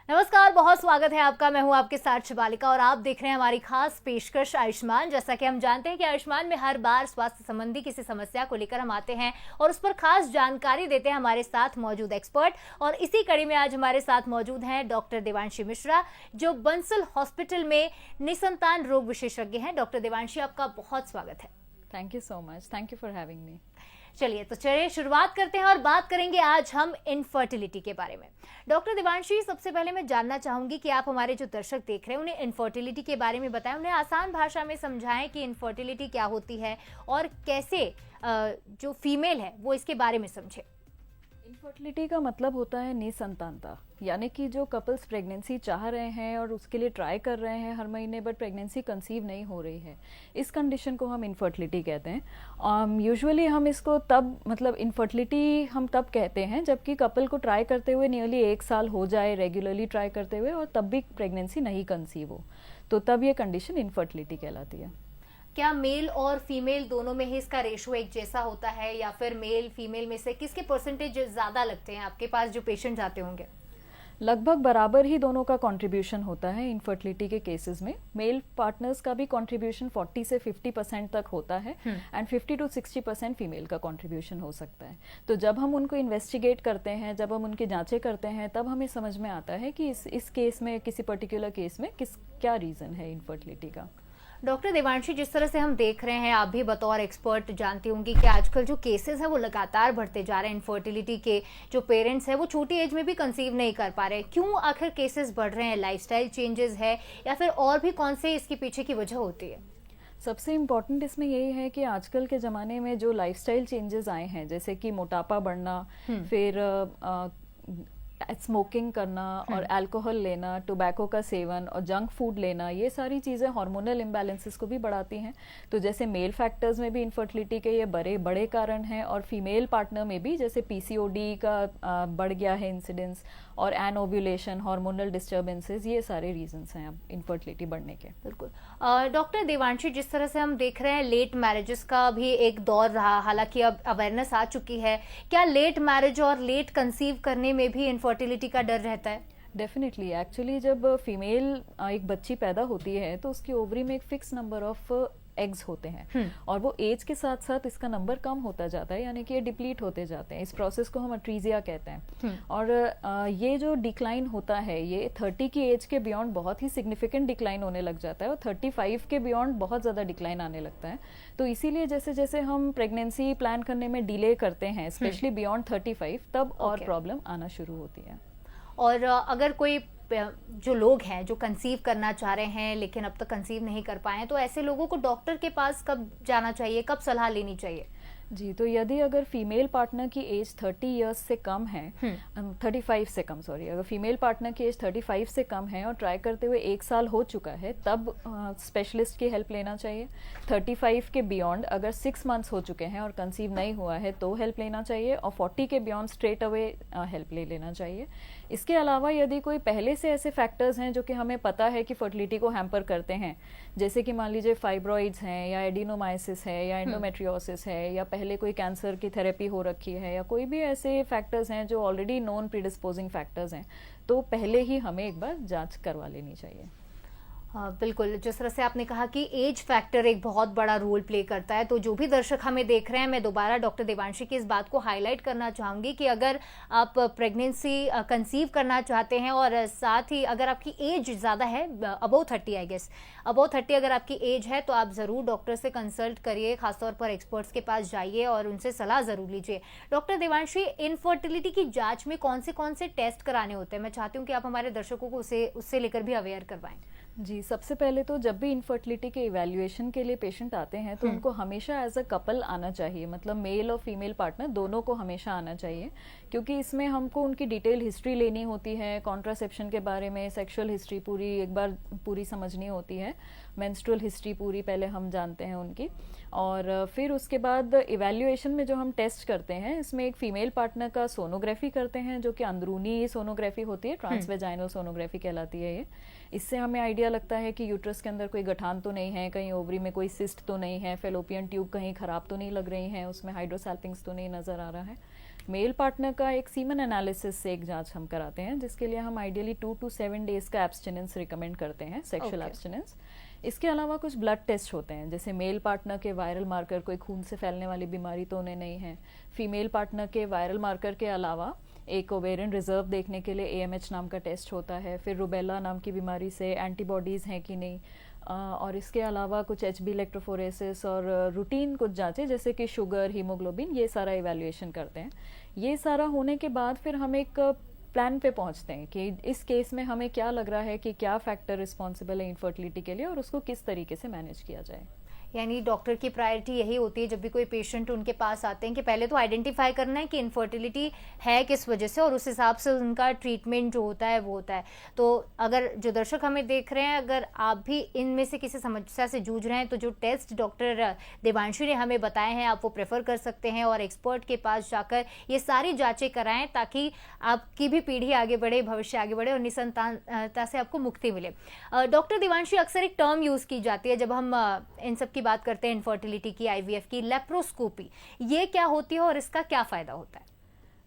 नमस्कार, बहुत स्वागत है आपका। मैं हूं आपके साथ शिवालिका और आप देख रहे हैं हमारी खास पेशकश आयुष्मान। जैसा कि हम जानते हैं कि आयुष्मान में हर बार स्वास्थ्य संबंधी किसी समस्या को लेकर हम आते हैं और उस पर खास जानकारी देते हैं हमारे साथ मौजूद एक्सपर्ट। और इसी कड़ी में आज हमारे साथ मौजूद हैं डॉक्टर देवांशी मिश्रा, जो बंसल हॉस्पिटल में निसंतान रोग विशेषज्ञ हैं। डॉक्टर देवांशी, आपका बहुत स्वागत है। Thank you so much, thank you for having me. चलिए शुरुआत करते हैं और बात करेंगे आज हम इनफर्टिलिटी के बारे में। डॉक्टर देवांशी, सबसे पहले मैं जानना चाहूंगी कि आप हमारे जो दर्शक देख रहे हैं उन्हें इनफर्टिलिटी के बारे में बताएं, उन्हें आसान भाषा में समझाएं कि इनफर्टिलिटी क्या होती है और कैसे जो फीमेल है वो इसके बारे में समझे। इनफर्टिलिटी का मतलब होता है निसंतानता, यानी कि जो कपल्स प्रेगनेंसी चाह रहे हैं और उसके लिए ट्राई कर रहे हैं हर महीने, बट प्रेगनेंसी कंसीव नहीं हो रही है, इस कंडीशन को हम इनफर्टिलिटी कहते हैं। यूजुअली हम इसको इनफर्टिलिटी हम तब कहते हैं जबकि कपल को ट्राई करते हुए नियरली 1 साल हो जाए, रेगुलरली ट्राई करते हुए, और तब भी प्रेगनेंसी नहीं कंसीव हो, तो तब ये कंडीशन इनफर्टिलिटी कहलाती है। क्या मेल और फीमेल दोनों में ही इसका रेशो एक जैसा होता है, या फिर मेल फीमेल में से किसके परसेंटेज ज्यादा लगते हैं आपके पास जो पेशेंट आते होंगे? लगभग बराबर ही दोनों का कंट्रीब्यूशन होता है इनफर्टिलिटी के केसेस में। मेल पार्टनर्स का भी कंट्रीब्यूशन 40 से 50% तक होता है एंड 50 to 60% फीमेल का कंट्रीब्यूशन हो सकता है। तो जब हम उनको इन्वेस्टिगेट करते हैं, जब हम उनकी जांचें करते हैं, तब हमें समझ में आता है कि इस केस में, किसी पर्टिकुलर केस में क्या रीज़न है इनफर्टिलिटी का। डॉक्टर देवांशी, जिस तरह से हम देख रहे हैं, आप भी बतौर एक्सपर्ट जानती होंगी कि आजकल जो केसेस हैं वो लगातार बढ़ते जा रहे हैं इनफर्टिलिटी के। जो पेरेंट्स हैं वो छोटी एज में भी कंसीव नहीं कर पा रहे। क्यों आखिर केसेस बढ़ रहे हैं? लाइफस्टाइल चेंजेस है या फिर और भी कौन से इसके पीछे की वजह होती है? सबसे इम्पॉर्टेंट इसमें यही है कि आजकल के ज़माने में जो लाइफस्टाइल चेंजेस आए हैं, जैसे कि मोटापा बढ़ना, फिर स्मोकिंग करना और अल्कोहल लेना, टोबैको का सेवन और जंक फूड लेना, ये सारी चीज़ें हार्मोनल इम्बैलेंसेस को भी बढ़ाती हैं। तो जैसे मेल फैक्टर्स में भी इनफर्टिलिटी के ये बड़े बड़े कारण हैं, और फीमेल पार्टनर में भी जैसे पीसीओडी का बढ़ गया है इंसिडेंस, और एनओव्यूलेशन, हार्मोनल डिस्टर्बेंसेस, ये सारे रीजंस हैं अब इनफर्टिलिटी बढ़ने के। बिल्कुल। डॉक्टर देवांशी, जिस तरह से हम देख रहे हैं लेट मैरिजेस का भी एक दौर रहा, हालांकि अब अवेयरनेस आ चुकी है। क्या लेट मैरिज और लेट कंसीव करने में भी इनफर्टिलिटी का डर रहता है? डेफिनेटली। एक्चुअली जब फीमेल एक बच्ची पैदा होती है तो उसकी ओवरी में एक फिक्स नंबर ऑफ एग्स होते हैं, और वो एज के साथ साथ इसका नंबर कम होता जाता है, यानी कि ये डिप्लीट होते जाते हैं। इस प्रोसेस को हम अट्रीजिया कहते हैं। और ये जो डिक्लाइन होता है, ये 30 की एज के बियॉन्ड बहुत ही सिग्निफिकेंट डिक्लाइन होने लग जाता है, और 35 के बियॉन्ड बहुत ज़्यादा डिक्लाइन आने लगता है। तो इसीलिए जैसे जैसे हम प्रेगनेंसी प्लान करने में डिले करते हैं, स्पेशली बियॉन्ड 35, तब और प्रॉब्लम आना शुरू होती है। और अगर कोई जो लोग हैं जो कंसीव करना चाह रहे हैं लेकिन अब तक कंसीव नहीं कर पाए हैं, तो ऐसे लोगों को डॉक्टर के पास कब जाना चाहिए, कब सलाह लेनी चाहिए? जी, तो यदि अगर फीमेल पार्टनर की एज 30 इयर्स से कम है, 35 से कम, सॉरी, अगर फीमेल पार्टनर की एज 35 से कम है और ट्राई करते हुए 1 साल हो चुका है, तब स्पेशलिस्ट की हेल्प लेना चाहिए। 35 के बियॉन्ड अगर 6 मंथ्स हो चुके हैं और कंसीव नहीं हुआ है तो हेल्प लेना चाहिए, और 40 के बियॉन्ड स्ट्रेट अवे हेल्प ले लेना चाहिए। इसके अलावा यदि कोई पहले से ऐसे फैक्टर्स हैं जो कि हमें पता है कि फर्टिलिटी को हैम्पर करते हैं, जैसे कि मान लीजिए फाइब्रॉइड्स हैं, या एडिनोमाइसिस है, या एंडोमेट्रियोसिस है, या पहले कोई कैंसर की थेरेपी हो रखी है, या कोई भी ऐसे फैक्टर्स हैं जो ऑलरेडी नॉन प्रीडिस्पोजिंग फैक्टर्स हैं, तो पहले ही हमें एक बार जांच करवा लेनी चाहिए। हाँ, बिल्कुल। जिस तरह से आपने कहा कि एज फैक्टर एक बहुत बड़ा रोल प्ले करता है, तो जो भी दर्शक हमें देख रहे हैं, मैं दोबारा डॉक्टर देवांशी की इस बात को हाईलाइट करना चाहूँगी कि अगर आप प्रेगनेंसी कंसीव करना चाहते हैं और साथ ही अगर आपकी एज ज़्यादा है, अबव 30 आई गेस, अबव 30 अगर आपकी एज है, तो आप ज़रूर डॉक्टर से कंसल्ट करिए, खासतौर पर एक्सपर्ट्स के पास जाइए और उनसे सलाह ज़रूर लीजिए। डॉक्टर देवांशी, इनफर्टिलिटी की जाँच में कौन से टेस्ट कराने होते हैं? मैं चाहती हूँ कि आप हमारे दर्शकों को उससे लेकर भी अवेयर करवाएं। जी, सबसे पहले तो जब भी इनफर्टिलिटी के इवैल्यूएशन के लिए पेशेंट आते हैं तो उनको हमेशा एज अ कपल आना चाहिए, मतलब मेल और फीमेल पार्टनर दोनों को हमेशा आना चाहिए, क्योंकि इसमें हमको उनकी डिटेल हिस्ट्री लेनी होती है, कॉन्ट्रासेप्शन के बारे में, सेक्सुअल हिस्ट्री एक बार पूरी समझनी होती है, मेंस्ट्रुअल हिस्ट्री पूरी पहले हम जानते हैं उनकी, और फिर उसके बाद इवैल्यूएशन में जो हम टेस्ट करते हैं, इसमें एक फीमेल पार्टनर का सोनोग्राफी करते हैं, जो कि अंदरूनी सोनोग्राफी होती है, ट्रांसवेजाइनल सोनोग्राफी कहलाती है ये। इससे हमें आइडिया लगता है कि यूट्रस के अंदर कोई गठान तो नहीं है, कहीं ओवरी में कोई सिस्ट तो नहीं है, फेलोपियन ट्यूब कहीं खराब तो नहीं लग रही है, उसमें हाइड्रोसैल्पिंग्स तो नहीं नज़र आ रहा है। मेल पार्टनर का एक सीमन एनालिसिस से एक जांच हम कराते हैं, जिसके लिए हम आइडियली 2 to 7 डेज का एब्सटिनेंस रिकमेंड करते हैं, सेक्सुअल एब्सटिनेंस। इसके अलावा कुछ ब्लड टेस्ट होते हैं, जैसे मेल पार्टनर के वायरल मार्कर, कोई खून से फैलने वाली बीमारी तो उन्हें नहीं है। फीमेल पार्टनर के वायरल मार्कर के अलावा एक ओवेरियन रिजर्व देखने के लिए AMH नाम का टेस्ट होता है। फिर रुबेला नाम की बीमारी से एंटीबॉडीज़ हैं कि नहीं, और इसके अलावा कुछ HB इलेक्ट्रोफोरेसिस और रूटीन कुछ जांचें जैसे कि शुगर, हीमोग्लोबिन, ये सारा इवैल्यूएशन करते हैं। ये सारा होने के बाद फिर हम एक प्लान पे पहुंचते हैं कि इस केस में हमें क्या लग रहा है कि क्या फैक्टर रिस्पॉन्सिबल है इनफर्टिलिटी के लिए और उसको किस तरीके से मैनेज किया जाए। यानी डॉक्टर की प्रायोरिटी यही होती है जब भी कोई पेशेंट उनके पास आते हैं कि पहले तो आइडेंटिफाई करना है कि इनफर्टिलिटी है किस वजह से, और उस हिसाब से उनका ट्रीटमेंट जो होता है वो होता है। तो अगर जो दर्शक हमें देख रहे हैं, अगर आप भी इनमें से किसी समस्या से जूझ रहे हैं तो जो टेस्ट डॉक्टर देवांशी ने हमें बताए हैं आप वो प्रेफर कर सकते हैं और एक्सपर्ट के पास जाकर ये सारी जाँचें कराएँ ताकि आपकी भी पीढ़ी आगे बढ़े, भविष्य आगे बढ़े और निसंतानता से आपको मुक्ति मिले। डॉक्टर देवांशी, अक्सर एक टर्म यूज़ की जाती है जब हम इन सब की बात करते हैं, इनफर्टिलिटी की, IVF की, लेप्रोस्कोपी। ये क्या होती है और इसका क्या फायदा होता है?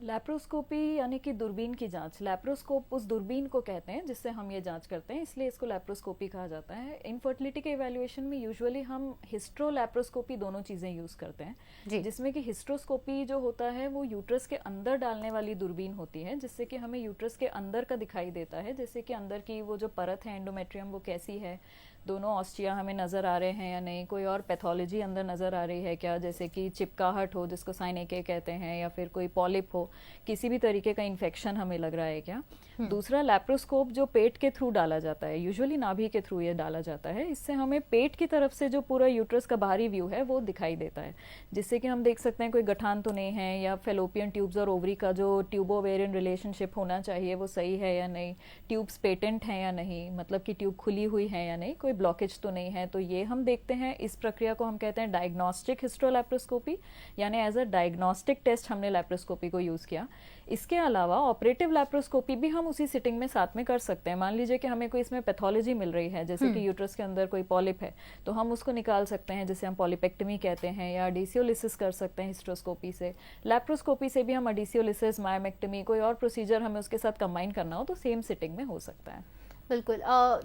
लैप्रोस्कोपी यानी कि दूरबीन की जांच। लैप्रोस्कोप उस दूरबीन को कहते हैं जिससे हम ये जांच करते हैं, इसलिए इसको लैप्रोस्कोपी कहा जाता है। इनफर्टिलिटी के इवैल्यूएशन में यूजुअली हम हिस्ट्रो लैप्रोस्कोपी दोनों चीज़ें यूज़ करते हैं, जिसमें कि हिस्ट्रोस्कोपी जो होता है वो यूट्रस के अंदर डालने वाली दूरबीन होती है, जिससे कि हमें यूट्रस के अंदर का दिखाई देता है, जैसे कि अंदर की वो जो परत है एंडोमेट्रियम वो कैसी है, दोनों ऑस्टिया हमें नज़र आ रहे हैं या नहीं, कोई और पैथोलॉजी अंदर नज़र आ रही है क्या, जैसे कि चिपकाहट हो जिसको साइनेके कहते हैं, या फिर कोई पॉलिप हो, किसी भी तरीके का इन्फेक्शन हमें लग रहा है क्या। दूसरा लैप्रोस्कोप जो पेट के थ्रू डाला जाता है, यूजुअली नाभि के थ्रू ये डाला जाता है, इससे हमें पेट की तरफ से जो पूरा यूट्रस का बाहरी व्यू है वो दिखाई देता है, जिससे कि हम देख सकते हैं कोई गठान तो नहीं है, या फेलोपियन ट्यूब्स और ओवरी का जो ट्यूबोवेरियन रिलेशनशिप होना चाहिए वो सही है या नहीं, ट्यूब्स पेटेंट हैं या नहीं, मतलब कि ट्यूब खुली हुई है या नहीं, कोई ब्लॉकेज तो नहीं है, तो ये हम देखते हैं। इस प्रक्रिया को हम कहते हैं डायग्नोस्टिक हिस्ट्रोलैप्रोस्कोपी, यानी एज अ डायग्नोस्टिक टेस्ट हमने लैप्रोस्कोपी को यूज़ किया। इसके अलावा ऑपरेटिव लैप्रोस्कोपी भी हम उसी सिटिंग में साथ में कर सकते हैं। मान लीजिए कि हमें कोई इसमें पैथोलॉजी मिल रही है, जैसे कि यूट्रस के अंदर कोई पॉलिप है, तो हम उसको निकाल सकते हैं, जिसे हम पॉलिपेक्टमी कहते हैं, या अडीसियोलिसिस कर सकते हैं हिस्ट्रोस्कोपी से। लैप्रोस्कोपी से भी हम अडीसियोलिसिस, मायोमेक्टमी, कोई और प्रोसीजर हमें उसके साथ कंबाइन करना हो तो सेम सिटिंग में हो सकता है। बिल्कुल।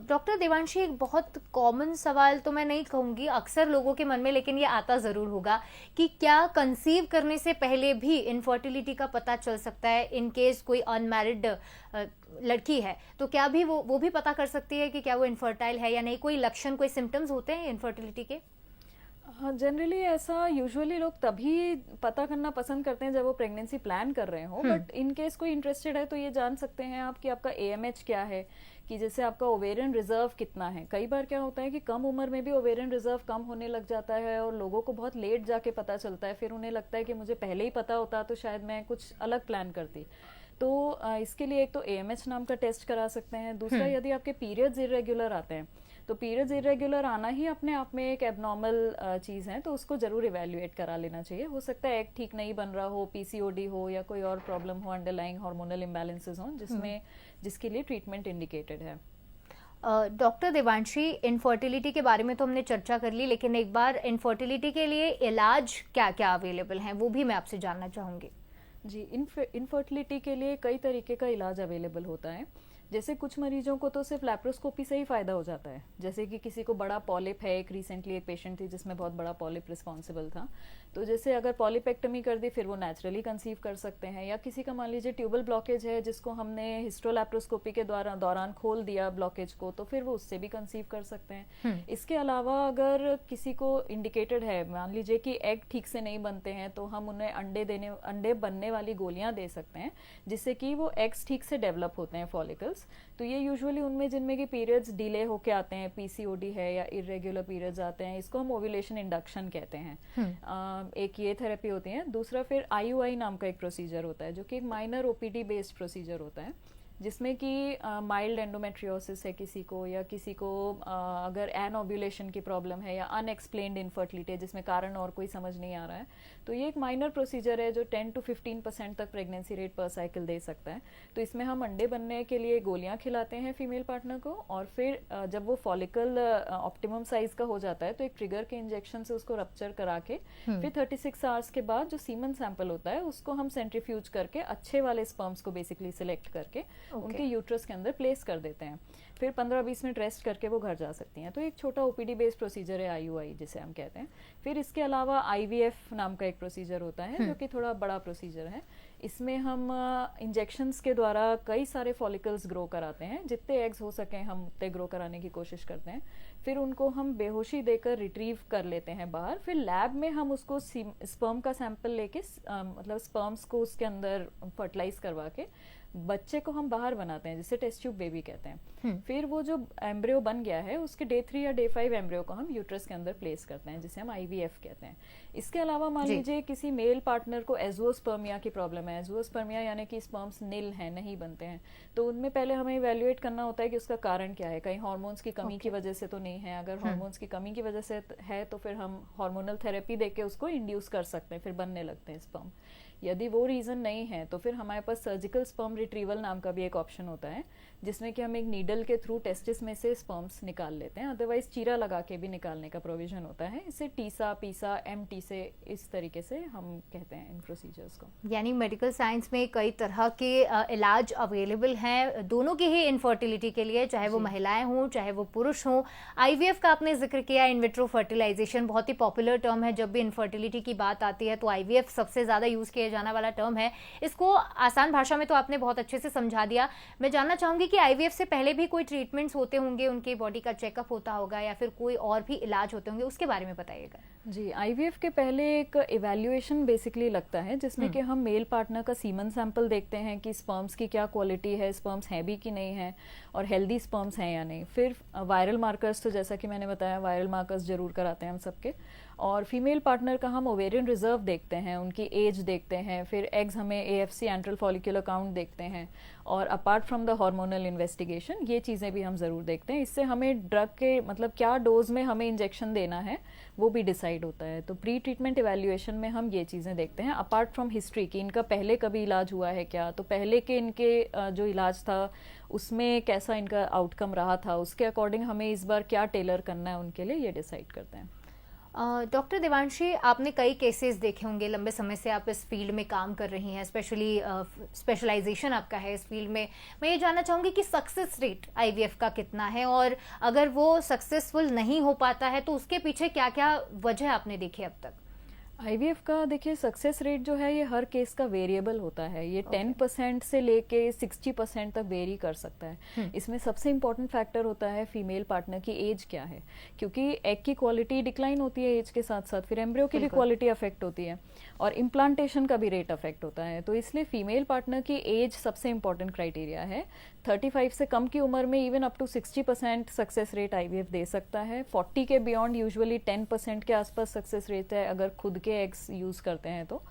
डॉक्टर देवांशी, एक बहुत कॉमन सवाल तो मैं नहीं कहूँगी, अक्सर लोगों के मन में लेकिन ये आता ज़रूर होगा कि क्या कंसीव करने से पहले भी इनफर्टिलिटी का पता चल सकता है? इन केस कोई अनमैरिड लड़की है तो क्या भी वो भी पता कर सकती है कि क्या वो इनफर्टाइल है या नहीं? कोई लक्षण, कोई सिम्टम्स होते हैं इनफर्टिलिटी के? हाँ, जनरली ऐसा यूजुअली लोग तभी पता करना पसंद करते हैं जब वो प्रेगनेंसी प्लान कर रहे हो, बट इन केस कोई इंटरेस्टेड है तो ये जान सकते हैं आप कि आपका AMH क्या है, कि जैसे आपका ओवेरियन रिजर्व कितना है। कई बार क्या होता है कि कम उम्र में भी ओवेरियन रिजर्व कम होने लग जाता है और लोगों को बहुत लेट जाके पता चलता है, फिर उन्हें लगता है कि मुझे पहले ही पता होता तो शायद मैं कुछ अलग प्लान करती। तो इसके लिए एक तो AMH नाम का टेस्ट करा सकते हैं। दूसरा, यदि आपके पीरियड्स इरेगुलर आते हैं तो पीरियड्स इरेगुलर आना ही अपने आप में एक एबनॉर्मल चीज़ है, तो उसको ज़रूर इवैल्यूएट करा लेना चाहिए। हो सकता है एग ठीक नहीं बन रहा हो, PCOD हो, या कोई और प्रॉब्लम हो, अंडरलाइंग हार्मोनल इम्बैलेंसेस हो, जिसके लिए ट्रीटमेंट इंडिकेटेड है। डॉक्टर देवांशी, इनफर्टिलिटी के बारे में तो हमने चर्चा कर ली, लेकिन एक बार इनफर्टिलिटी के लिए इलाज क्या क्या अवेलेबल हैं वो भी मैं आपसे जानना चाहूँगी। जी, इनफर्टिलिटी के लिए कई तरीके का इलाज अवेलेबल होता है। जैसे कुछ मरीजों को तो सिर्फ लैप्रोस्कोपी से ही फ़ायदा हो जाता है, जैसे कि किसी को बड़ा पॉलिप है, एक रिसेंटली एक पेशेंट थी जिसमें बहुत बड़ा पॉलिप रिस्पॉन्सिबल था, तो जैसे अगर पॉलिपेक्टमी कर दी फिर वो नेचुरली कंसीव कर सकते हैं। या किसी का मान लीजिए ट्यूबल ब्लॉकेज है जिसको हमने हिस्ट्रोलैप्रोस्कोपी के दौरान खोल दिया ब्लॉकेज को, तो फिर वो उससे भी कंसीव कर सकते हैं। इसके अलावा अगर किसी को इंडिकेटेड है, मान लीजिए कि एग ठीक से नहीं बनते हैं, तो हम उन्हें अंडे बनने वाली गोलियां दे सकते हैं, जिससे कि वो एग्स ठीक से डेवलप होते हैं, फॉलिकल्स। तो ये यूजुअली उनमें जिनमें कि पीरियड्स डिले होके आते हैं, PCOD है या इरेगुलर पीरियड्स आते हैं, इसको हम ओव्यूलेशन इंडक्शन कहते हैं। एक ये थेरेपी होती है। दूसरा फिर IUI नाम का एक प्रोसीजर होता है, जो कि एक माइनर OPD बेस्ड प्रोसीजर होता है, जिसमें कि माइल्ड एंडोमेट्रियोसिस है किसी को, या किसी को अगर एनओव्यूलेशन की प्रॉब्लम है या अनएक्सप्लेन्ड इनफर्टिलिटी है जिसमें कारण और कोई समझ नहीं आ रहा है, तो ये एक माइनर प्रोसीजर है जो 10 to 15% तक प्रेगनेंसी रेट पर साइकिल दे सकता है। तो इसमें हम अंडे बनने के लिए गोलियां खिलाते हैं फीमेल पार्टनर को, और फिर जब वो फॉलिकल ऑप्टिमम साइज का हो जाता है तो एक ट्रिगर के इंजेक्शन से उसको रप्चर करा के फिर 36 आवर्स के बाद जो सीमन सैंपल होता है उसको हम सेंट्रीफ्यूज करके अच्छे वाले स्पर्म्स को बेसिकली सिलेक्ट करके उनके यूट्रस के अंदर प्लेस कर देते हैं। फिर 15-20 मिनट रेस्ट करके वो घर जा सकती हैं। तो एक छोटा ओपीडी बेस्ड प्रोसीजर है, आईयूआई जिसे हम कहते हैं। फिर इसके अलावा आईवीएफ नाम का एक प्रोसीजर होता है जो कि थोड़ा बड़ा प्रोसीजर है। इसमें हम इंजेक्शंस के द्वारा कई सारे फॉलिकल्स ग्रो कराते हैं, जितने एग्स हो सकें हम उतने ग्रो कराने की कोशिश करते हैं। फिर उनको हम बेहोशी देकर रिट्रीव कर लेते हैं बाहर। फिर लैब में हम उसको स्पर्म का सैंपल लेके मतलब स्पर्म्स को उसके अंदर फर्टिलाइज करवा के बच्चे को हम बाहर बनाते हैं, जिसे टेस्ट ट्यूब बेबी कहते हैं। फिर वो जो एम्ब्रियो बन गया है उसके डे 3 या डे 5 एम्ब्रियो को हम यूट्रस के अंदर प्लेस करते हैं, जिसे हम आईवीएफ कहते हैं। इसके अलावा मान लीजिए किसी मेल पार्टनर को एज़ोस्पर्मिया की प्रॉब्लम है, एज़ोस्पर्मिया यानी कि स्पर्म्स नील हैं, नहीं बनते हैं, तो उनमें पहले हमें इवेल्युएट करना होता है कि उसका कारण क्या है। कहीं हार्मोन्स की कमी की वजह से तो नहीं है। अगर हार्मोन्स की कमी की वजह से है तो फिर हम हार्मोनल थेरेपी देके उसको इंड्यूस कर सकते हैं, फिर बनने लगते हैं स्पर्म। यदि वो रीज़न नहीं है तो फिर हमारे पास सर्जिकल स्पर्म रिट्रीवल नाम का भी एक ऑप्शन होता है, जिसमें कि हम एक नीडल के थ्रू टेस्टिस में से स्पर्म्स निकाल लेते हैं। अदरवाइज चीरा लगा के भी निकालने का प्रोविजन होता है। इसे टीसा, पीसा, एमटी से इस तरीके से हम कहते हैं इन प्रोसीजर्स को। यानी मेडिकल साइंस में कई तरह के इलाज अवेलेबल हैं दोनों की ही इनफर्टिलिटी के लिए, चाहे वो महिलाएं हों चाहे वो पुरुष हों। आईवीएफ का आपने जिक्र किया, इन विट्रो फर्टिलाइजेशन बहुत ही पॉपुलर टर्म है। जब भी इनफर्टिलिटी की बात आती है तो आईवीएफ सबसे ज़्यादा यूज़ किया जाने वाला टर्म है। इसको आसान भाषा में तो आपने बहुत अच्छे से समझा दिया। मैं जानना चाहूंगी कि आईवीएफ से पहले भी कोई ट्रीटमेंट्स होते होंगे, उनके बॉडी का चेकअप होता होगा या फिर कोई और भी इलाज होते होंगे, उसके बारे में बताइएगा। जी, आईवीएफ के पहले एक इवैल्यूएशन बेसिकली लगता है, जिसमें कि हम मेल पार्टनर का सीमन सैंपल देखते हैं कि स्पर्म्स की क्या क्वालिटी है, स्पर्म्स हैं भी कि नहीं है, और हेल्दी स्पर्म्स हैं या नहीं। फिर वायरल मार्कर्स, तो जैसा कि मैंने बताया वायरल मार्कर्स जरूर कराते हैं हम सबके। और फीमेल पार्टनर का हम ओवेरियन रिजर्व देखते हैं, उनकी एज देखते हैं। फिर एग्स हमें एएफसी एंट्रल फॉलिक्यूलर काउंट देखते हैं। और apart from the hormonal investigation ये चीज़ें भी हम ज़रूर देखते हैं। इससे हमें ड्रग के मतलब क्या डोज में हमें इंजेक्शन देना है वो भी डिसाइड होता है। तो प्री ट्रीटमेंट इवैल्यूएशन में हम ये चीज़ें देखते हैं, अपार्ट फ्रॉम हिस्ट्री कि इनका पहले कभी इलाज हुआ है क्या, तो पहले के इनके जो इलाज था उसमें कैसा इनका आउटकम रहा था, उसके अकॉर्डिंग हमें इस बार क्या टेलर करना है उनके लिए, ये डिसाइड करते हैं। डॉक्टर देवांशी, आपने कई केसेस देखे होंगे, लंबे समय से आप इस फील्ड में काम कर रही हैं, स्पेशली स्पेशलाइजेशन आपका है इस फील्ड में। मैं ये जानना चाहूँगी कि सक्सेस रेट आईवीएफ का कितना है, और अगर वो सक्सेसफुल नहीं हो पाता है तो उसके पीछे क्या क्या वजह आपने देखी अब तक? आईवीएफ का देखिए सक्सेस रेट जो है ये हर केस का वेरिएबल होता है। ये 10% से लेके 60% तक वेरी कर सकता है। इसमें सबसे इम्पोर्टेंट फैक्टर होता है फीमेल पार्टनर की एज क्या है, क्योंकि एग की क्वालिटी डिक्लाइन होती है एज के साथ साथ, फिर एम्ब्रियो की भी क्वालिटी अफेक्ट होती है, और इम्प्लांटेशन का भी रेट अफेक्ट होता है। तो इसलिए फीमेल पार्टनर की एज सबसे इम्पोर्टेंट क्राइटेरिया है। 35 से कम की उम्र में even up to 60% success rate IVF दे सकता है। 40 के बियॉन्ड यूजुअली 10% के आसपास सक्सेस रेट है अगर खुद के एग्स यूज़ करते हैं तो।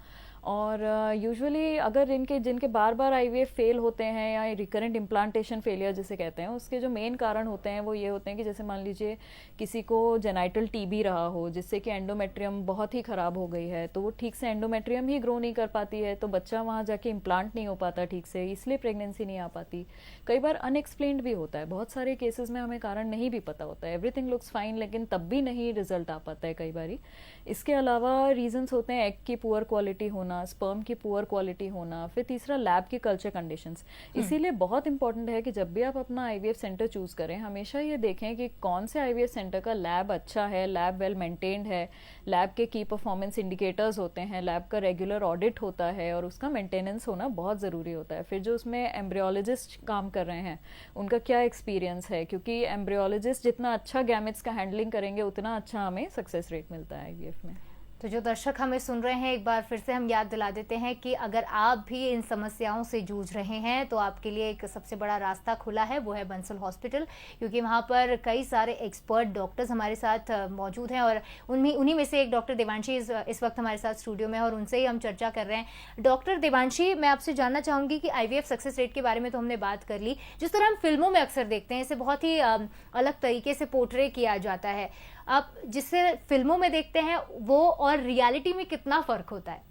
और यूजुअली अगर जिनके बार बार आईवीएफ फेल होते हैं या रिकरेंट इम्प्लांटेशन फेलियर जिसे कहते हैं, उसके जो मेन कारण होते हैं वो ये होते हैं कि जैसे मान लीजिए किसी को जेनाइटल टीबी रहा हो, जिससे कि एंडोमेट्रियम बहुत ही ख़राब हो गई है, तो वो ठीक से एंडोमेट्रियम ही ग्रो नहीं कर पाती है, तो बच्चा वहाँ जाके इम्प्लांट नहीं हो पाता ठीक से, इसलिए प्रेगनेंसी नहीं आ पाती। कई बार अनएक्सप्लेन्ड भी होता है, बहुत सारे केसेस में हमें कारण नहीं भी पता होता है, एवरीथिंग लुक्स फाइन, लेकिन तब भी नहीं रिजल्ट आ पाता है कई बारी। इसके अलावा रीजंस होते हैं एग की पुअर क्वालिटी होना, स्पर्म की पुअर क्वालिटी होना, फिर तीसरा लैब की कल्चर कंडीशंस। इसीलिए बहुत इंपॉर्टेंट है कि जब भी आप अपना आईवीएफ सेंटर चूज करें, हमेशा ये देखें कि कौन से आईवीएफ सेंटर का लैब अच्छा है, लैब वेल मेंटेन्ड है, लैब के की परफॉर्मेंस इंडिकेटर्स होते हैं, लैब का रेगुलर ऑडिट होता है, और उसका मेंटेनेंस होना बहुत ज़रूरी होता है। फिर जो उसमें एम्ब्रियोलॉजिस्ट काम कर रहे हैं उनका क्या एक्सपीरियंस है, क्योंकि एम्ब्रियोलॉजिस्ट जितना अच्छा गैमेट्स का हैंडलिंग करेंगे उतना अच्छा हमें सक्सेस रेट मिलता है आईवीएफ में। तो जो दर्शक हमें सुन रहे हैं, एक बार फिर से हम याद दिला देते हैं कि अगर आप भी इन समस्याओं से जूझ रहे हैं तो आपके लिए एक सबसे बड़ा रास्ता खुला है, वो है बंसल हॉस्पिटल, क्योंकि वहाँ पर कई सारे एक्सपर्ट डॉक्टर्स हमारे साथ मौजूद हैं और उन्हीं में से एक डॉक्टर देवांशी इस वक्त हमारे साथ स्टूडियो में है और उनसे ही हम चर्चा कर रहे हैं। डॉक्टर देवांशी, मैं आपसे जानना चाहूँगी कि IVF सक्सेस रेट के बारे में तो हमने बात कर ली, जिस तरह हम फिल्मों में अक्सर देखते हैं, इसे बहुत ही अलग तरीके से पोर्ट्रे किया जाता है। आप जिससे फिल्मों में देखते हैं वो और रियलिटी में कितना फर्क होता है?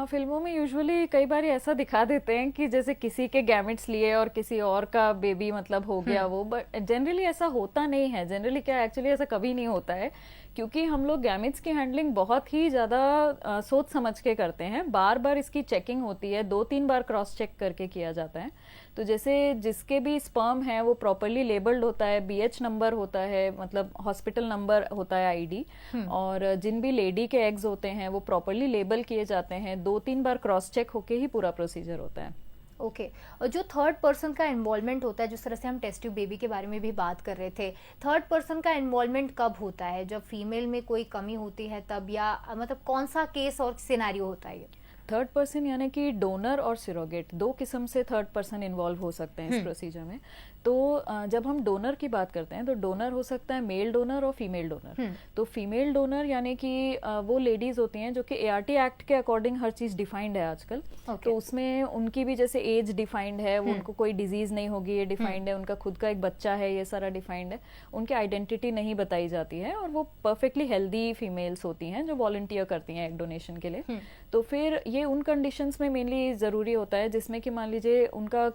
फिल्मों में यूजुअली कई बार ऐसा दिखा देते हैं कि जैसे किसी के गैमेट्स लिए और किसी और का बेबी मतलब हो गया वो, बट जनरली ऐसा होता नहीं है। जनरली क्या एक्चुअली ऐसा कभी नहीं होता है, क्योंकि हम लोग गैमेट्स की हैंडलिंग बहुत ही ज़्यादा सोच समझ के करते हैं। बार बार इसकी चेकिंग होती है, 2-3 बार क्रॉस चेक करके किया जाता है। तो जैसे जिसके भी स्पर्म है वो प्रॉपरली लेबल्ड होता है, BH नंबर होता है, मतलब हॉस्पिटल नंबर होता है ID, और जिन भी लेडी के एग्स होते हैं वो प्रॉपरली लेबल किए जाते हैं। 2-3 बार क्रॉस चेक होके ही पूरा प्रोसीजर होता है। ओके। और जो थर्ड पर्सन का इन्वॉल्वमेंट होता है, जिस तरह से हम टेस्ट ट्यूब बेबी के बारे में भी बात कर रहे थे, थर्ड पर्सन का इन्वॉल्वमेंट कब होता है? जब फीमेल में कोई कमी होती है तब, या मतलब कौन सा केस और सिनेरियो होता है ये? थर्ड पर्सन यानी कि डोनर और सिरोगेट, 2 किस्म से थर्ड पर्सन इन्वॉल्व हो सकते हैं इस प्रोसीजर में। तो जब हम डोनर की बात करते हैं तो डोनर हो सकता है मेल डोनर और फीमेल डोनर। तो फीमेल डोनर यानी कि वो लेडीज होती हैं जो कि ART एक्ट के अकॉर्डिंग हर चीज डिफाइंड है आजकल। तो उसमें उनकी भी जैसे एज डिफाइंड है, उनको कोई डिजीज नहीं होगी ये डिफाइंड है, उनका खुद का एक बच्चा है ये सारा डिफाइंड है, उनकी आइडेंटिटी नहीं बताई जाती है और वो परफेक्टली हेल्दी फीमेल्स होती हैं जो वॉलंटियर करती हैं एग डोनेशन के लिए। तो फिर ये उन कंडीशंस में मेनली ज़रूरी होता है जिसमें कि मान लीजिए उनका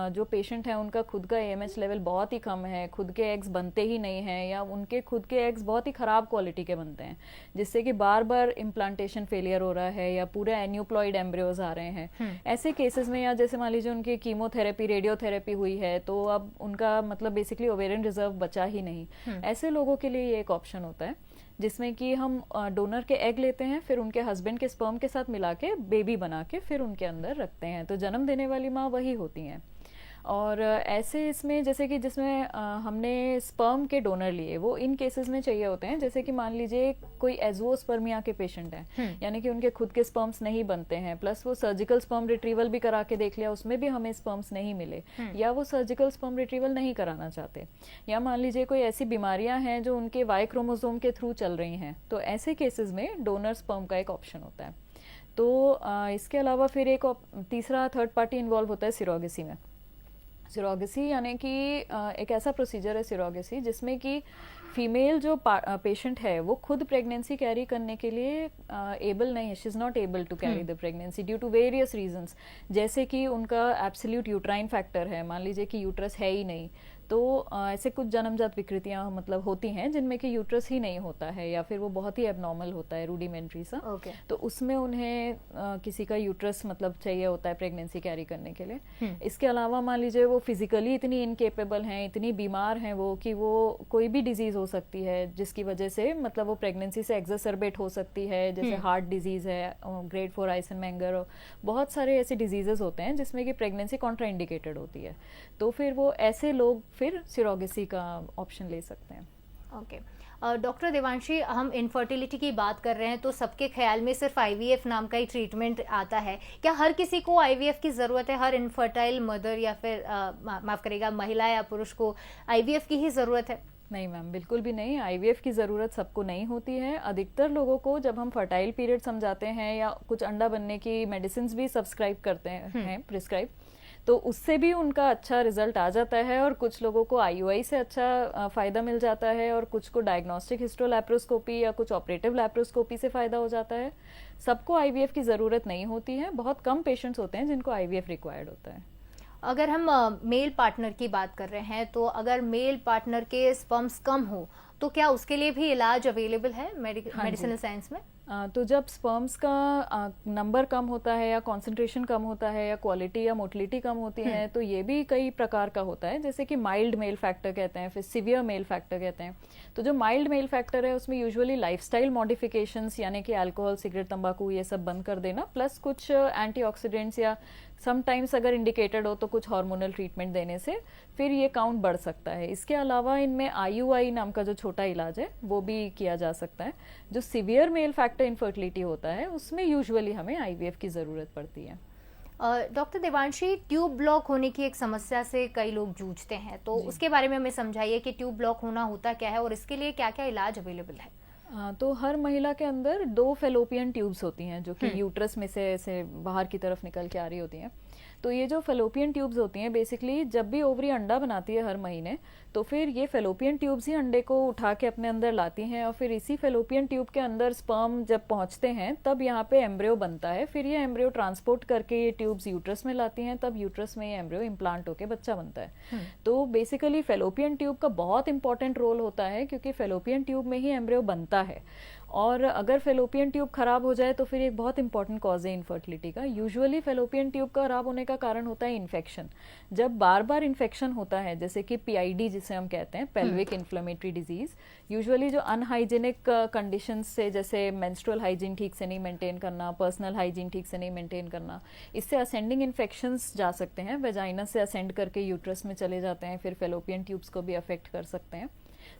जो पेशेंट है उनका खुद का AMH लेवल बहुत ही कम है, खुद के एग्स बनते ही नहीं हैं, या उनके खुद के एग्स बहुत ही ख़राब क्वालिटी के बनते हैं जिससे कि बार बार इम्प्लांटेशन फेलियर हो रहा है या पूरे एन्यूप्लॉइड एम्ब्रियोज आ रहे हैं। ऐसे केसेस में, या जैसे मान लीजिए उनकी कीमोथेरेपी रेडियोथेरेपी हुई है तो अब उनका मतलब बेसिकली ओवेरियन रिजर्व बचा ही नहीं, ऐसे लोगों के लिए ये एक ऑप्शन होता है जिसमें कि हम डोनर के एग लेते हैं, फिर उनके हस्बैंड के स्पर्म के साथ मिला के बेबी बना के फिर उनके अंदर रखते हैं। तो जन्म देने वाली माँ वही होती हैं। और ऐसे इसमें जैसे कि जिसमें हमने स्पर्म के डोनर लिए, वो इन केसेस में चाहिए होते हैं जैसे कि मान लीजिए कोई एज़ोस्पर्मिया के पेशेंट हैं, यानी कि उनके खुद के स्पर्म्स नहीं बनते हैं, प्लस वो सर्जिकल स्पर्म रिट्रीवल भी करा के देख लिया, उसमें भी हमें स्पर्म्स नहीं मिले, या वो सर्जिकल स्पर्म रिट्रीवल नहीं कराना चाहते, या मान लीजिए कोई ऐसी बीमारियां हैं जो उनके Y क्रोमोसोम के थ्रू चल रही हैं, तो ऐसे केसेस में डोनर स्पर्म का एक ऑप्शन होता है। तो इसके अलावा फिर एक तीसरा थर्ड पार्टी इन्वॉल्व होता है सिरोगेसी में। सिरोगेसी यानी कि एक ऐसा प्रोसीजर है सिरोगेसी जिसमें कि फीमेल जो पेशेंट है वो खुद प्रेगनेंसी कैरी करने के लिए एबल नहीं है, she is not able to carry the pregnancy due to various reasons, जैसे कि उनका एब्सोल्यूट यूट्राइन फैक्टर है, मान लीजिए कि यूट्रस है ही नहीं, तो ऐसे कुछ जन्मजात विकृतियां मतलब होती हैं जिनमें कि यूट्रस ही नहीं होता है या फिर वो बहुत ही एबनॉर्मल होता है, रूडिमेंट्री सा। तो उसमें उन्हें किसी का यूट्रस मतलब चाहिए होता है प्रेगनेंसी कैरी करने के लिए। इसके अलावा मान लीजिए वो फिजिकली इतनी इनकेपेबल हैं, इतनी बीमार हैं वो कि वो कोई भी डिजीज हो सकती है जिसकी वजह से मतलब वो प्रेगनेंसी से एक्सरबेट हो सकती है, जैसे हार्ट डिजीज है, ग्रेड 4 आइसेनमेंगर, बहुत सारे ऐसे डिजीजेस होते हैं जिसमें कि प्रेगनेंसी कॉन्ट्राइंडिकेटेड होती है। तो फिर वो ऐसे लोग फिर सिरोगेसी का ऑप्शन ले सकते हैं। ओके। डॉक्टर देवांशी, हम इनफर्टिलिटी की बात कर रहे हैं तो सबके ख्याल में सिर्फ IVF नाम का ही ट्रीटमेंट आता है। क्या हर किसी को IVF की ज़रूरत है? हर इनफर्टाइल मदर या फिर माफ़ करेगा महिला या पुरुष को IVF की ही ज़रूरत है? नहीं मैम, बिल्कुल भी नहीं। IVF की ज़रूरत सबको नहीं होती है। अधिकतर लोगों को जब हम फर्टाइल पीरियड समझाते हैं या कुछ अंडा बनने की मेडिसिन भी सब्सक्राइब करते हैं प्रिस्क्राइब, तो उससे भी उनका अच्छा रिजल्ट आ जाता है और कुछ लोगों को IUI से अच्छा फ़ायदा मिल जाता है और कुछ को डायग्नोस्टिक हिस्टोलैप्रोस्कोपी या कुछ ऑपरेटिव लैप्रोस्कोपी से फ़ायदा हो जाता है। सबको IVF की ज़रूरत नहीं होती है, बहुत कम पेशेंट्स होते हैं जिनको IVF रिक्वायर्ड होता है। अगर हम मेल पार्टनर की बात कर रहे हैं तो अगर मेल पार्टनर के स्पर्म्स कम हो तो क्या उसके लिए भी इलाज अवेलेबल है मेडिसिनल साइंस में? तो जब स्पर्म्स का नंबर कम होता है या कॉन्सेंट्रेशन कम होता है या क्वालिटी या मोटिलिटी कम होती है तो ये भी कई प्रकार का होता है, जैसे कि माइल्ड मेल फैक्टर कहते हैं, फिर सिवियर मेल फैक्टर कहते हैं। तो जो माइल्ड मेल फैक्टर है उसमें यूजुअली लाइफस्टाइल मॉडिफिकेशंस यानी कि अल्कोहल, सिगरेट, तंबाकू ये सब बंद कर देना, प्लस कुछ एंटीऑक्सीडेंट्स या समटाइम्स अगर इंडिकेटेड हो तो कुछ हार्मोनल ट्रीटमेंट देने से फिर ये काउंट बढ़ सकता है। इसके अलावा इनमें IUI नाम का जो छोटा इलाज है वो भी किया जा सकता है। जो severe mail factor factor infertility होता है उसमें यूजुअली हमें आईवीएफ की ज़रूरत पड़ती है। डॉक्टर देवांशी, ट्यूब ब्लॉक होने की एक समस्या से कई लोग जूझते हैं, तो उसके बारे में हमें समझाइए कि ट्यूब ब्लॉक होना होता क्या है और इसके लिए क्या क्या इलाज अवेलेबल है। तो हर महिला के अंदर 2 फेलोपियन ट्यूब्स होती हैं जो कि यूट्रस में से ऐसे बाहर की तरफ निकल के आ रही होती हैं। तो ये जो फेलोपियन ट्यूब्स होती हैं बेसिकली जब भी ओवरी अंडा बनाती है हर महीने, तो फिर ये फेलोपियन ट्यूब्स ही अंडे को उठा के अपने अंदर लाती हैं और फिर इसी फेलोपियन ट्यूब के अंदर स्पर्म जब पहुंचते हैं तब यहाँ पे एम्ब्रियो बनता है। फिर ये एम्ब्रियो ट्रांसपोर्ट करके ये ट्यूब्स यूट्रस में लाती हैं, तब यूट्रस में ये एम्ब्रियो इम्प्लांट होके बच्चा बनता है। तो बेसिकली फेलोपियन ट्यूब का बहुत इंपॉर्टेंट रोल होता है क्योंकि फेलोपियन ट्यूब में ही एम्ब्रियो बनता है और अगर फेलोपियन ट्यूब खराब हो जाए तो फिर एक बहुत इंपॉर्टेंट कॉज है इनफर्टिलिटी का। यूजुअली फेलोपियन ट्यूब खराब होने का कारण होता है इन्फेक्शन। जब बार बार इन्फेक्शन होता है जैसे कि पीआईडी जिसे हम कहते हैं, पेल्विक इन्फ्लेमेटरी डिजीज, यूजुअली जो अनहाइजीनिक कंडीशंस से जैसे मेंस्ट्रुअल हाइजीन ठीक से नहीं मेंटेन करना, पर्सनल हाइजीन ठीक से नहीं मेंटेन करना, इससे असेंडिंग इन्फेक्शंस जा सकते हैं, वेजाइना से असेंड करके यूट्रस में चले जाते हैं, फिर फेलोपियन ट्यूब्स को भी अफेक्ट कर सकते हैं।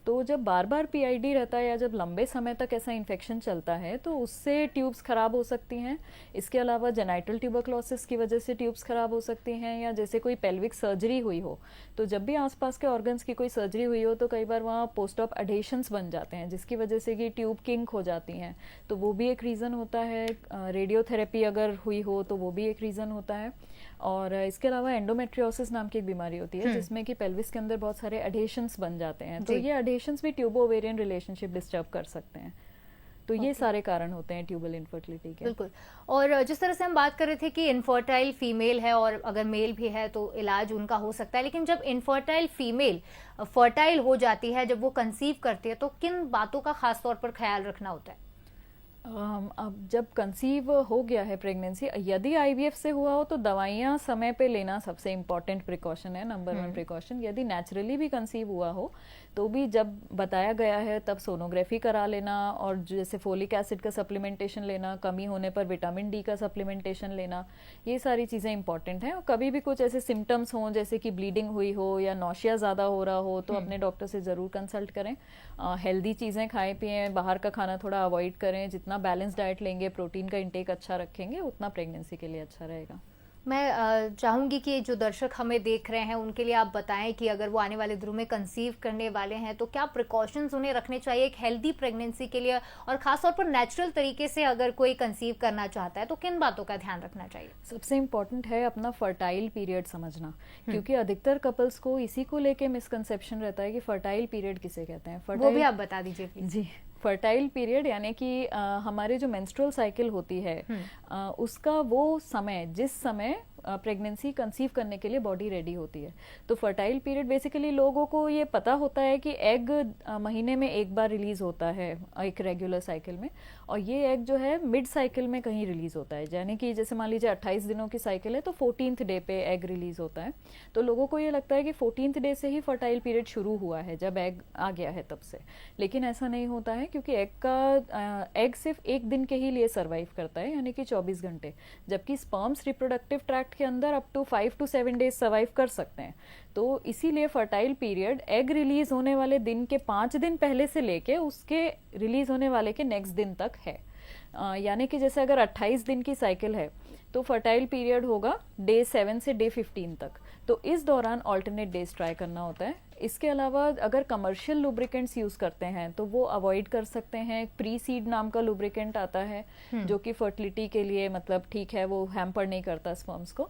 तो जब बार बार पीआईडी रहता है या जब लंबे समय तक ऐसा इन्फेक्शन चलता है तो उससे ट्यूब्स खराब हो सकती हैं। इसके अलावा जेनाइटल ट्यूबरक्लोसिस की वजह से ट्यूब्स खराब हो सकती हैं, या जैसे कोई पेल्विक सर्जरी हुई हो, तो जब भी आसपास के ऑर्गन्स की कोई सर्जरी हुई हो तो कई बार वहाँ पोस्ट ऑप एडेशंस बन जाते हैं जिसकी वजह से कि ट्यूब किंक हो जाती हैं, तो वो भी एक रीज़न होता है। रेडियोथेरेपी अगर हुई हो तो वो भी एक रीज़न होता है। और इसके अलावा एंडोमेट्रियोसिस नाम की एक बीमारी होती है जिसमें कि पेल्विस के अंदर बहुत सारे एडेशंस बन जाते हैं, तो ये एडेशंस भी ट्यूबो ओवेरियन रिलेशनशिप डिस्टर्ब कर सकते हैं। तो ये सारे कारण होते हैं ट्यूबल इनफर्टिलिटी के। बिल्कुल। और जिस तरह से हम बात कर रहे थे कि इनफर्टाइल फीमेल है और अगर मेल भी है तो इलाज उनका हो सकता है, लेकिन जब इनफर्टाइल फीमेल फर्टाइल हो जाती है, जब वो कंसीव करती है, तो किन बातों का खास तौर पर ख्याल रखना होता है? अब जब कंसीव हो गया है प्रेगनेंसी, यदि आईवीएफ से हुआ हो तो दवाइयाँ समय पे लेना सबसे इम्पॉर्टेंट प्रिकॉशन है, नंबर 1 प्रिकॉशन। यदि नेचुरली भी कंसीव हुआ हो तो भी जब बताया गया है तब सोनोग्राफी करा लेना, और जैसे फोलिक एसिड का सप्लीमेंटेशन लेना, कमी होने पर विटामिन डी का सप्लीमेंटेशन लेना, ये सारी चीज़ें इंपॉर्टेंट हैं। और कभी भी कुछ ऐसे सिम्टम्स हों जैसे कि ब्लीडिंग हुई हो या नौशिया ज़्यादा हो रहा हो तो अपने डॉक्टर से ज़रूर कंसल्ट करें। हेल्दी चीज़ें खाएं पिएं, बाहर का खाना थोड़ा अवॉइड करें, जितना बैलेंस डाइट लेंगे, प्रोटीन का इंटेक अच्छा रखेंगे, उतना प्रेगनेंसी के लिए अच्छा रहेगा। मैं चाहूँगी कि जो दर्शक हमें देख रहे हैं उनके लिए आप बताएं कि अगर वो आने वाले दिनों में कंसीव करने वाले हैं तो क्या प्रिकॉशंस उन्हें रखने चाहिए एक हेल्दी प्रेगनेंसी के लिए, और खासतौर पर नेचुरल तरीके से अगर कोई कंसीव करना चाहता है तो किन बातों का ध्यान रखना चाहिए? सबसे इम्पोर्टेंट है अपना फर्टाइल पीरियड समझना, क्योंकि अधिकतर कपल्स को इसी को लेके मिसकंसेप्शन रहता है कि फर्टाइल पीरियड किसे कहते हैं। वो भी आप बता दीजिए प्लीज। जी, फर्टाइल पीरियड यानी कि हमारे जो मेंस्ट्रुअल साइकिल होती है उसका वो समय जिस समय प्रेगनेंसी कंसीव करने के लिए बॉडी रेडी होती है। तो फर्टाइल पीरियड बेसिकली लोगों को ये पता होता है कि एग महीने में एक बार रिलीज होता है एक रेगुलर साइकिल में, और ये एग जो है मिड साइकिल में कहीं रिलीज होता है, यानी कि जैसे मान लीजिए 28 दिनों की साइकिल है तो 14th डे पे एग रिलीज होता है। तो लोगों को ये लगता है कि 14th डे से ही फर्टाइल पीरियड शुरू हुआ है जब एग आ गया है तब से, लेकिन ऐसा नहीं होता है क्योंकि एग सिर्फ एक दिन के ही लिए सर्वाइव करता है, यानी कि 24 घंटे, जबकि स्पर्म्स रिप्रोडक्टिव ट्रैक्ट के अंदर up to 5 to 7 days survive कर सकते हैं। तो इसीलिए फर्टाइल पीरियड एग रिलीज होने वाले दिन के 5 दिन पहले से लेके उसके रिलीज होने वाले के नेक्स्ट दिन तक है। यानी कि जैसे अगर 28 दिन की साइकिल है तो फर्टाइल पीरियड होगा डे 7 से डे 15 तक। तो इस दौरान ऑल्टरनेट डेज ट्राई करना होता है। इसके अलावा अगर कमर्शियल लुब्रिकेंट्स यूज़ करते हैं तो वो अवॉइड कर सकते हैं। प्री सीड नाम का लुब्रिकेंट आता है जो कि फर्टिलिटी के लिए मतलब ठीक है, वो हैम्पर नहीं करता स्पर्म्स को,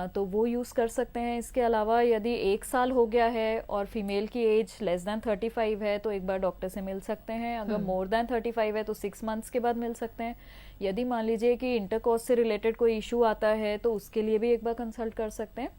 तो वो यूज़ कर सकते हैं। इसके अलावा यदि 1 साल हो गया है और फीमेल की एज लेस दैन 35 है तो एक बार डॉक्टर से मिल सकते हैं। अगर मोर दैन 35 है तो 6 मंथ्स के बाद मिल सकते हैं। यदि मान लीजिए कि इंटरकोर्स से रिलेटेड कोई इशू आता है तो उसके लिए भी एक बार कंसल्ट कर सकते हैं।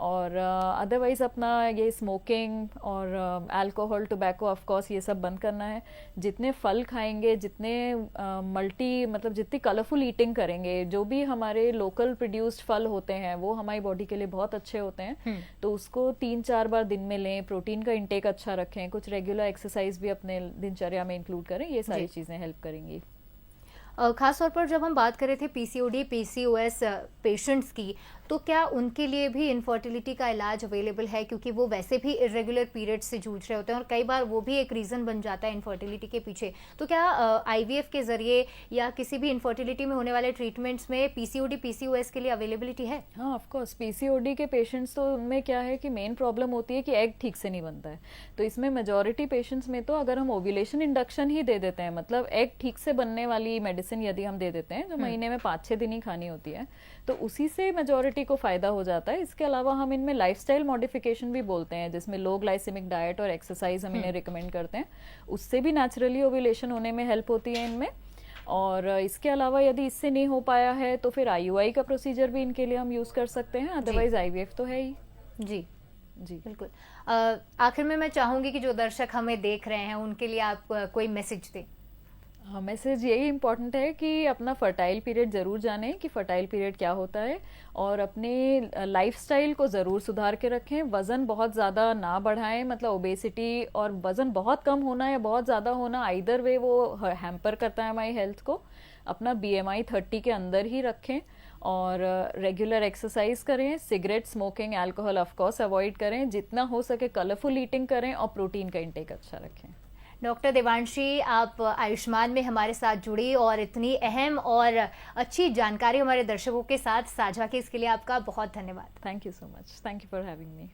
और अदरवाइज अपना ये स्मोकिंग और अल्कोहल, टोबैको ऑफ कोर्स ये सब बंद करना है। जितने फल खाएंगे, जितने मतलब जितनी कलरफुल ईटिंग करेंगे, जो भी हमारे लोकल प्रोड्यूस्ड फल होते हैं वो हमारी बॉडी के लिए बहुत अच्छे होते हैं, तो उसको 3-4 बार दिन में लें। प्रोटीन का इंटेक अच्छा रखें, कुछ रेगुलर एक्सरसाइज भी अपने दिनचर्या में इंक्लूड करें, ये सारी चीज़ें हेल्प करेंगी। खास तौर पर जब हम बात कर रहे थे पीसीओडी पीसीओएस पेशेंट्स की, तो क्या उनके लिए भी इनफर्टिलिटी का इलाज अवेलेबल है, क्योंकि वो वैसे भी इरेगुलर पीरियड से जूझ रहे होते हैं और कई बार वो भी एक रीज़न बन जाता है इनफर्टिलिटी के पीछे। तो क्या आईवीएफ के ज़रिए या किसी भी इनफर्टिलिटी में होने वाले ट्रीटमेंट्स में पीसीओडी पीसीओएस के लिए अवेलेबिलिटी है? हाँ, ऑफ कोर्स पीसीओडी के पेशेंट्स तो उनमें क्या है कि मेन प्रॉब्लम होती है कि एग ठीक से नहीं बनता है। तो इसमें मेजॉरिटी पेशेंट्स में तो अगर हम ओव्यूलेशन इंडक्शन ही दे देते हैं, मतलब एग ठीक से बनने वाली मेडिसिन यदि हम दे देते हैं जो महीने में 5-6 दिन ही खानी होती है, तो उसी से मेजॉरिटी को फायदा हो जाता है। इसके अलावा हम इनमें लाइफस्टाइल मॉडिफिकेशन भी बोलते हैं, जिसमें लो ग्लाइसेमिक डाइट और एक्सरसाइज हम इन्हें रिकमेंड करते हैं, उससे भी नेचुरली ओव्यूलेशन होने में हेल्प होती है इनमें। और इसके अलावा यदि इससे नहीं हो पाया है तो फिर आईयूआई का प्रोसीजर भी इनके लिए हम यूज कर सकते हैं, अदरवाइज आईवीएफ तो है ही। जी जी बिल्कुल। आखिर में मैं चाहूंगी कि जो दर्शक हमें देख रहे हैं उनके लिए आप कोई मैसेज दें। हाँ, मैसेज यही इम्पोर्टेंट है कि अपना फर्टाइल पीरियड ज़रूर जानें कि फर्टाइल पीरियड क्या होता है, और अपने लाइफस्टाइल को ज़रूर सुधार के रखें। वज़न बहुत ज़्यादा ना बढ़ाएं, मतलब ओबेसिटी और वज़न बहुत कम होना या बहुत ज़्यादा होना, आइदर वे वो हैम्पर करता है हमारी हेल्थ को। अपना BMI 30 के अंदर ही रखें और रेगुलर एक्सरसाइज करें। Cigarette, smoking, alcohol of course avoid करें। जितना हो सके कलरफुल ईटिंग करें और प्रोटीन का इंटेक अच्छा रखें। डॉक्टर देवांशी, आप आयुष्मान में हमारे साथ जुड़ी और इतनी अहम और अच्छी जानकारी हमारे दर्शकों के साथ साझा की, इसके लिए आपका बहुत धन्यवाद। Thank you so much. Thank you for having me.